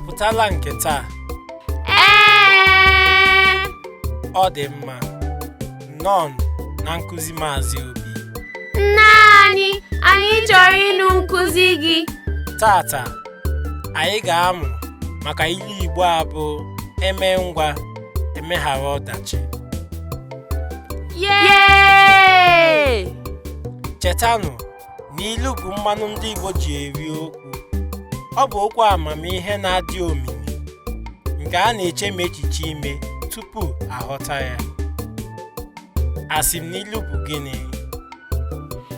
apụtala nke taa? Ọ dị mma. Nnọọ na nkụzi Maazị Obi. Nna anyị chọrọ ịnụ nkụzi gị. Tata anyị ga-amụ maka ilu Igbo a bụ Emee Ngwa Emeghara Ọdachi. Yay! Chetanụ na ilu bụ mmanụ ndị Igbo ji eri okwu. Ọ bụ okwu amamihe na-adị omimi nke a na-eche ma echiche ime tupu aghọta ya. Asị m na ilu bụ gịnị?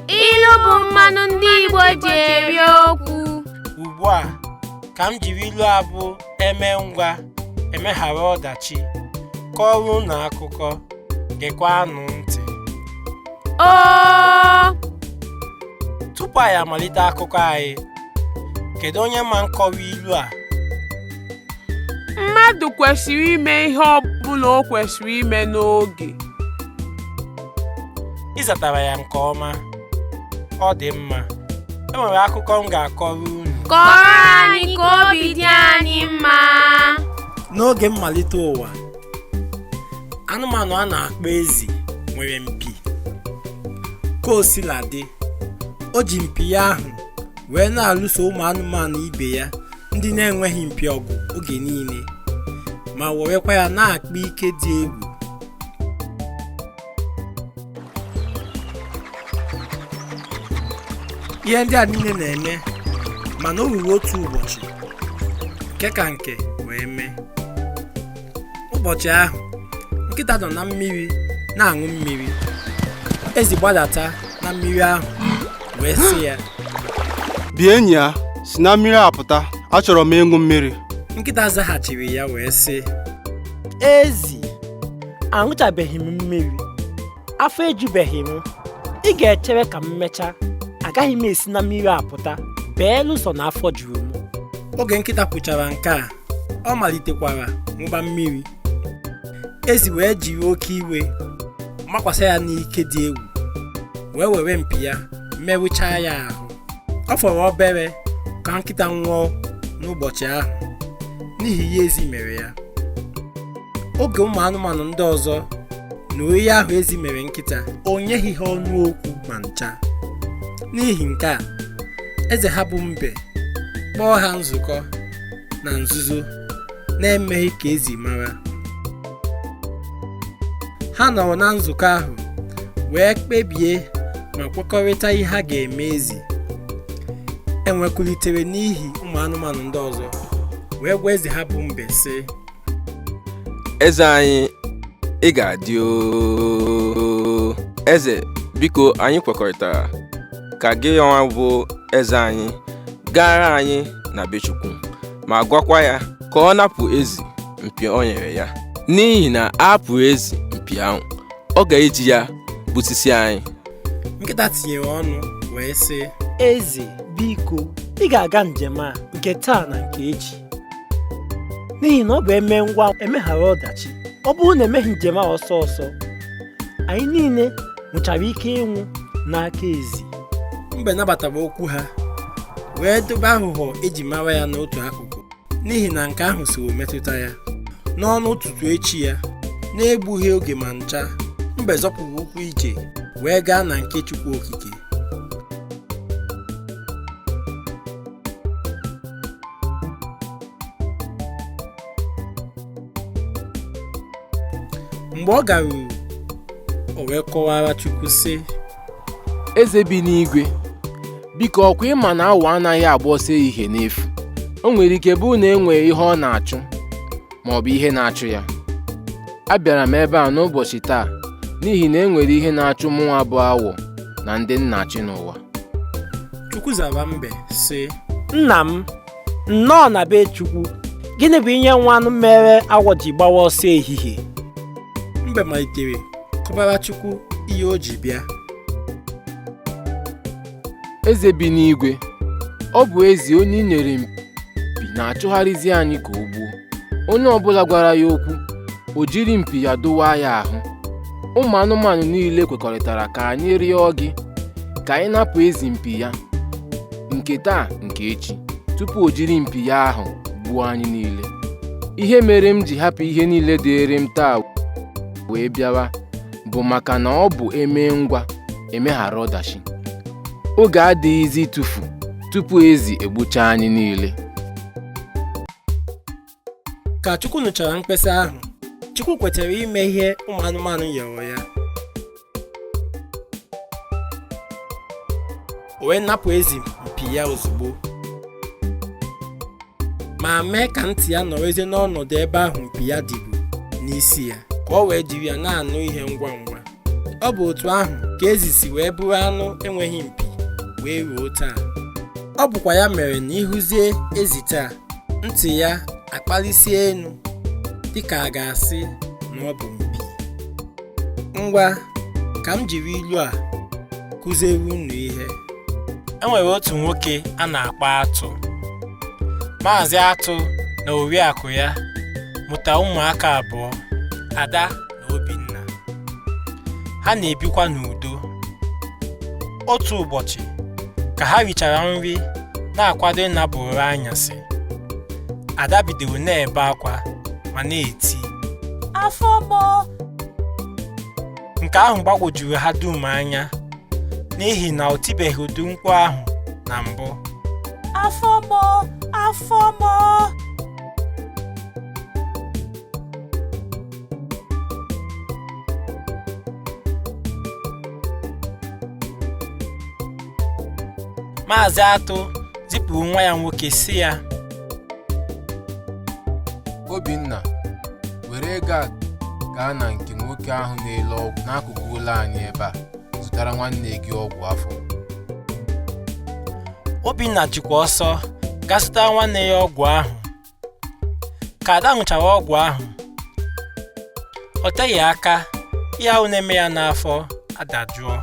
Ilu bụ mmanụ ndị Igbo ji eri okwu. Ugbu a ka m jiri ilu abụ Emee Ngwa Emeghara Ọdachi kọọrọ unu akụkọ, gekwanụ ntị. Tupu anyị amalite akụkọ anyị, kedu onye ma nkọwa ilu a? Mmadụ kwesịrị ime ihe ọ bụla o kwesịrị ime n'oge. Ị zatara ya nke ọma. Ọ dị mma. E nwere akụkọ m ga-akọrọ unu. Kọrọ anyị ka obi dị anyị mma. N'oge mmalite ụwa, anụmanụ a na-akpọ ezi nwere mpi. Ka o sila dị, o ji mpi ya ahụ wee na-alụso ụmụ anụmanụ ibe ya ndị na-enweghị mpi ọgụ oge niile, ma werekwa ya na-akpa ike dị egwu. Ihe ndị a niile na-eme, mana o ruru otu ụbọchị nke ka nke wee mee. Ụbọchị ahụ, nkịta nọ na mmiri na-aṅụ mmiri. Ezi gbadata na mmiri ahụ wee sị ya, "Bịa enyi ya, si na mmiri apụta, achọrọ m ịṅụ mmiri." Nkịta zaghachiri ya wee sị, "Ezi, aṅụchabeghị m mmiri, afọ ejubeghị m. Ị ga-echere ka m mechaa, agaghị m esi na mmiri apụta beelụsọ na afọ juru m." Oge nkịta kwuchara nke a, ọ malitekwara ṅụba mmiri. Ezi wee jiri oke iwe makwasa ya n'ike dị egwu, wee were mpi ya merụchaa ya ahụ. Ọ fọrọ obere ka nkịta nwụọ n'ụbọchị ahụ n'ihi ihe ezi mere ya. Oge ụmụ anụmanụ ndị ọzọ nụrụ ihe ahụ ezi mere nkịta, o nyeghị ha ọnụ okwu ma ncha. N'ihi nke a, eze ha bụ mbe kpọọ ha nzukọ na nzuzo na-emeghị ka ezi mara. Ha nọrọ na nzukọ ahụ wee kpebie ma kwekọrịta ihe ha ga-eme ezi. Enwekwulitere n'ihi ụmụ anụmanụ ndị ọzọ wee gwa eze ha bụ mbe sị, "Eze anyị, ị ga-adị ooo. Eze, biko anyị kwekọrịtara ka gị ọnwa bụ eze anyị gara anyị na be Chukwu ma gwakwa ya ka ọ napụ ezi mpi o nyere ya, n'ihi na apụ ezi mpi ahụ, ọ ga-eji ya gbusisi anyị." Nkịta tinyere ọnụ wee sị, "Eze, biko, ị ga-aga njem a nke taa na nke echi, n'ihi na ọ bụ Emee Ngwa Emeghara Ọdachi. Ọ bụrụ na emeghị njem a ọsọ ọsọ, anyị niile nwechara ike ịnwụ n'aka ezi." Mbe nabatara okwu ha wee dobe aghụghọ eji mara ya n'otu akụkụ, n'ihi na nke ahụ so metụta ya. N'ọnụ ụtụtụ echi ya, na-egbughị oge ma ncha, mbe zọpụrụ ụkwụ ije wee gaa na nke Chukwu okike. Mgbe ọ garuru, o wee kọwara Chukwu sị, "Eze bi n'igwe, biko ọkwa ịma na awọ anaghị agba ọsọ ehihie n'efu. O nwere ike bụ na enwee ihe ọ na-achụ ma ọ bụ ihe na-achụ ya. Abịara m ebe a n'ụbọchị taa n'ihi na enwere ihe na-achụ mụnwa bụ awọ na ndị nna-achị n'ụwa." Chukwu zara mbe sị, "Nna m, nnọọ na be Chukwu, gịnị bụ ihe nwanụ mere awọ ji gbawa ọsọ ehihie?" Mbe malitere kọbara Chukwu ihe o ji bịa. "Eze bi n'igwe, ọ bụ ezi onye i nyere mpi na-achụgharịzi anyị ka o gbuo. Onye ọbụla gwara ya okwu, o jiri mpi ya dụwa ya ahụ. Ụmụ anụmanụ niile kwekọrịtara ka anyị rịọ gị ka anyị napụ ezi mpi ya nke taa nke echi, tupu o jiri mpi ya ahụ nsogbu anyị niile. Ihe mere m ji hapụ ihe niile dịịrị m taa wee bịawa bụ maka na ọ bụ Emee Ngwa Emeghara Ọdachi. Oge adịghịzi ịtụfu tupu ezi egbucha anyị niile. Ka Chukwu nụchara mkpesa ahụ, Chukwu kwetara ime ihe ụmụ anụmanụ yọrọ ya. O wee napụ ezi mpi ya ozugbo, ma mee ka ntị ya nọrọzie n'ọnọdụ ebe ahụ mpi ya dịbu n'isi ya, ka o wee jiri ya na-anụ ihe ngwa ngwa. Ọ bụ otu ahụ ka ezi si wee bụrụ anụ enweghị mpi wee ruo taa. Ọ bụkwa ya mere na ịhụzie ezi taa, ntị ya akpalisie enu dịka a ga-asị na ọ bụ mpi. Ngwa ka m jiri ilu a kụziere unu ihe. E nwere otu nwoke a na-akpọ Atụ. Maazị Atụ na oriakụ ya mụta ụmụaka abụọ, Ada na Obinna. Ha na-ebikwa n'udo. Otu ụbọchị ka ha richara nri na-akwado ịnapụ ụra anyasị, Ada bidoro na-ebe akwa ma na-eti, "Afọ mọ!" Nke ahụ gbagwojuru ha dum anya n'ihi na o tibeghị ụdị mkpu ahụ na mbụ. "Afọ mọ! Afọ mọ!" Maazị Atụ zipụrụ nwa ya nwoke sị ya, Obinna, were ego a gaa na nke nwoke ahụ na-ele ọgwụ n'akụkụ ụlọ anyị ebe a zụtara nwanne gị ọgwụ afọ. Obinna jikwa ọsọ gaa zụtara nwanne ya ọgwụ ahụ. Ka Ada ṅụchara ọgwụ ahụ, o teghị aka ihe ahụ na-eme ya n'afọ adajụọ.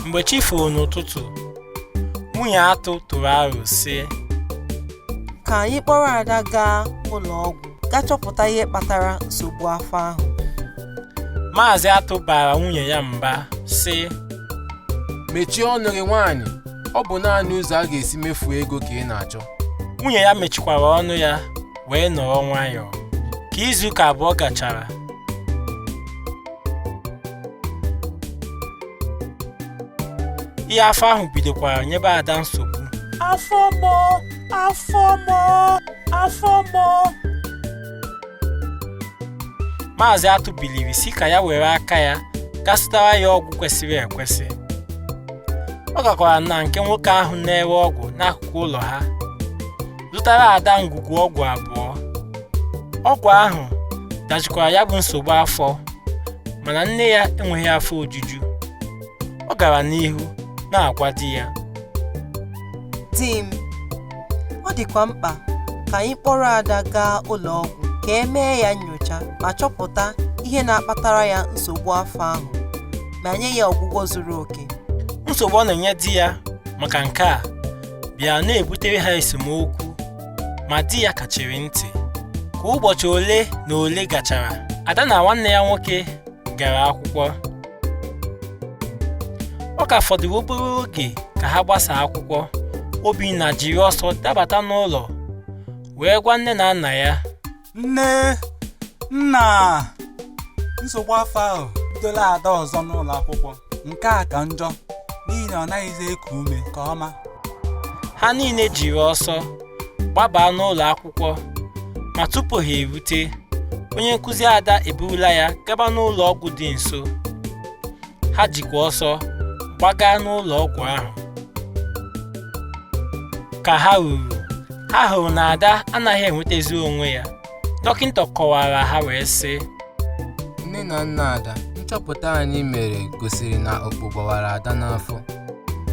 Mgbe chi foro n'ụtụtụ, nwunye Atụ tụrụ aro sị, "Ka anyị kpọrọ Ada gaa ụlọ ọgwụ gaa chọpụta ihe kpatara nsogbu afọ ahụ." Maazị Atụ bara nwunye ya mba sị, Mechie ọnụ gị nwaanyị, ọ bụ naanị ụzọ a ga-esi mefuo ego ka ị na-achọ. Nwunye ya mechikwara ọnụ ya wee nọrọ nwayọọ. Ka izuụka abụọ gachara, ihe afọ ahụ bidokwara nyebe Ada nsogbu. "Afọ mọ! Afọ mọ! Afọ mọ!" Maazị Atụ biliri si ka ya were aka ya gaa zụtara ya ọgwụ kwesịrị ekwesị. Ọ gakwara na nke nwoke ahụ na-ere ọgwụ n'akụkụ ụlọ ha, zụtara Ada ngwugwu ọgwụ abụọ. Ọgwụ ahụ dajikwara ya bụ nsogbu afọ, mana nne ya enweghị afọ ojuju. Ọ gara n'ihu na-agwa di ya, "Di m, ọ dịkwa mkpa ka anyị kpọrọ Ada gaa ụlọ ọgwụ ka e mee ya nyocha ma chọpụta ihe na-akpatara ya nsogbu afọ ahụ ma nye ya ọgwụgwọ zuru oke." Nsogbu ọ na-enye di ya maka nke a bịara na-ebutere ha esemokwu, ma di ya kachiri ntị. Ka ụbọchị ole na ole gachara, Ada na nwanne ya nwoke gara akwụkwọ. Ọ ka fọdụrụ obere oge ka ha gbasaa akwụkwọ. Obinna jiri ọsọ dabata n'ụlọ wee gwa nne na nna ya, "Nne, nna, nsogbu afọ ahụ bidola Ada ọzọ n'ụlọ akwụkwọ. Nke a ka njọ n'ihi na ọ naghịzi eku ume ka ọma." Ha niile jiri ọsọ gbabaa n'ụlọ akwụkwọ, ma tupu ha erute, onye nkụzi Ada eburula ya gaba n'ụlọ ọgwụ dị nso. Ha jikwa ọsọ gbaga n'ụlọ ọgwụ ahụ. Ka ha ruru, ha hụrụ na Ada anaghị enwetazi onwe ya. Dọkịta kọwara ha wee sị, Nne na nna Ada, nchọpụta anyị mere gosiri na okpu gbawara Ada n'afọ.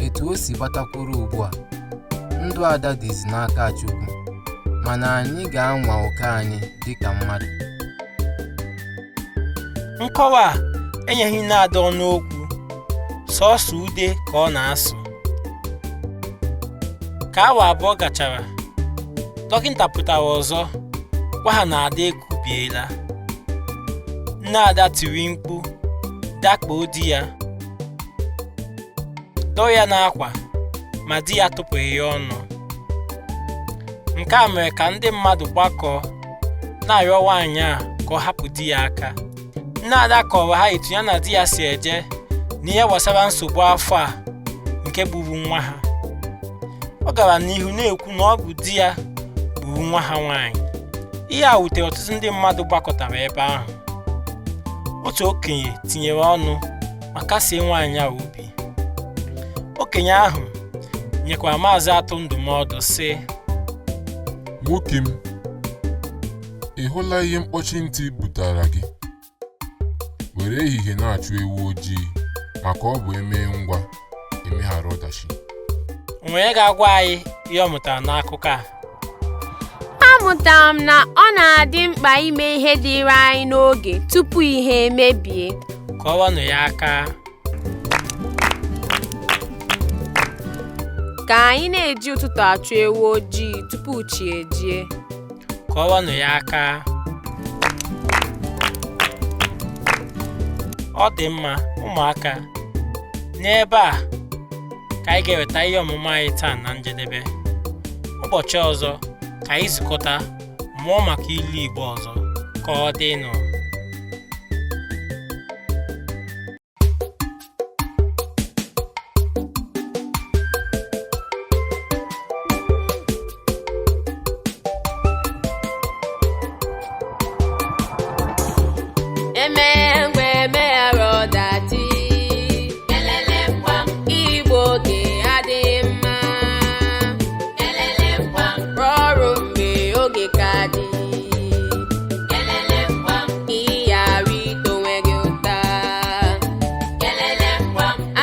Etu o si gbatakwuru ugbu a, ndụ Ada dịzi n'aka Chukwu, mana anyị ga-anwa oke anyị dịka mmadụ. Nkọwa a enyeghị nne Ada ọnụ okwu, sọọsọ ude ka ọ na-asụ. Ka awa abụọ gachara, dọkịta pụtara ọzọ gwa ha na Ada ekubiela. Nne Ada tiri mkpu, dakpo di ya, dọọ ya n'akwa, ma di ya tụpụghị ya ọnụ. Nke a mere ka ndị mmadụ gbakọọ na-arịọ nwaanyị a ka ọ hapụ di ya aka. Nne Ada kọrọ ha etu ya na di ya si eje n'ihe gbasara nsogbu afọ a nke gburu nwa ha. Ọ gara n'ihu na-ekwu na ọ bụ di ya gburu nwa ha nwaanyị. Ihe a wutere ọtụtụ ndị mmadụ gbakọtara ebe ahụ. Otu okenye tinyere ọnụ ma kasie nwaanyị a obi. Okenye ahụ nyekwara Maazị Atụ ndụmọdụ sị, nwoke m, ị hụla ihe mkpọchi ntị butere gị? Were ehihie na-achụ ewu ojii maka ọ bụ Emee Ngwa Emeghara Ọdachi. Onye ga-agwa anyị ihe ọ mụtara n'akụkọ a? Amụtara m na ọ na-adị mkpa ime ihe dịrị anyị n'oge tupu ihe emebie. Kọọrọnụ ya aka. Ka anyị na-eji ụtụtụ achụ ewu ojii tupu chi ejie. Kọọrọnụ ya aka. Ọ dị mma ụmụaka, n'ebe a ka anyị ga-eweta ihe ọmụmụ anyị taa na njedebe. Ụbọchị ọzọ ka anyị zukọta mụọ maka ilu Igbo ọzọ. Ka ọ dịnụ. Emee Ngwa Emeghara Ọdachi. Igbo ga-adị mma. Rụọ ọrụ mgbe oge ka dị. Ịghara ito onwe gị ụta.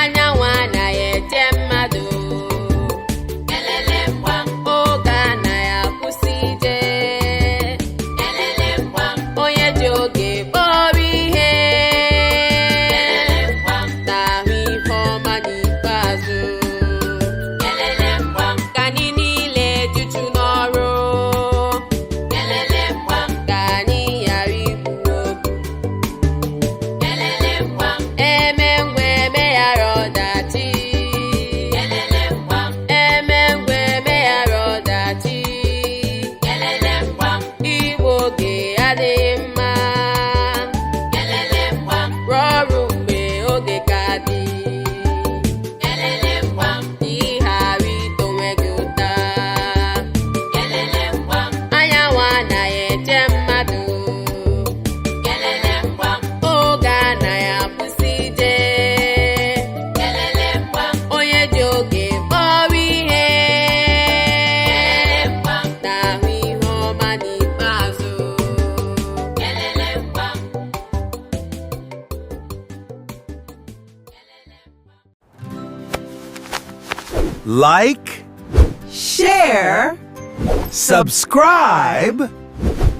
Anyanwụ anaghị eche mmadụ. Oge anaghị akwụsị ije. Onye ji oge kpọrọ ihe. Na-ahụ ihe ọma n'ikpeazụ. Ka anyị niile juju n'ọrụ. Ka anyị ghara igbu obi. Emee Ngwa Emeghara Ọdachi. Emee Ngwa Emeghara Ọdachi. Igbo ga-adị mma. Rụọ ọrụ mgbe oge ka dị. Ịghara ito onwe gị ụta. Anyanwụ anaghị eche mmadụ. Oge anaghị akwụsị ije. Onye ji oge kpọrọ ihe. Na-ahụ ihe ọma n'ikpeazụ. Like, share, subscribe,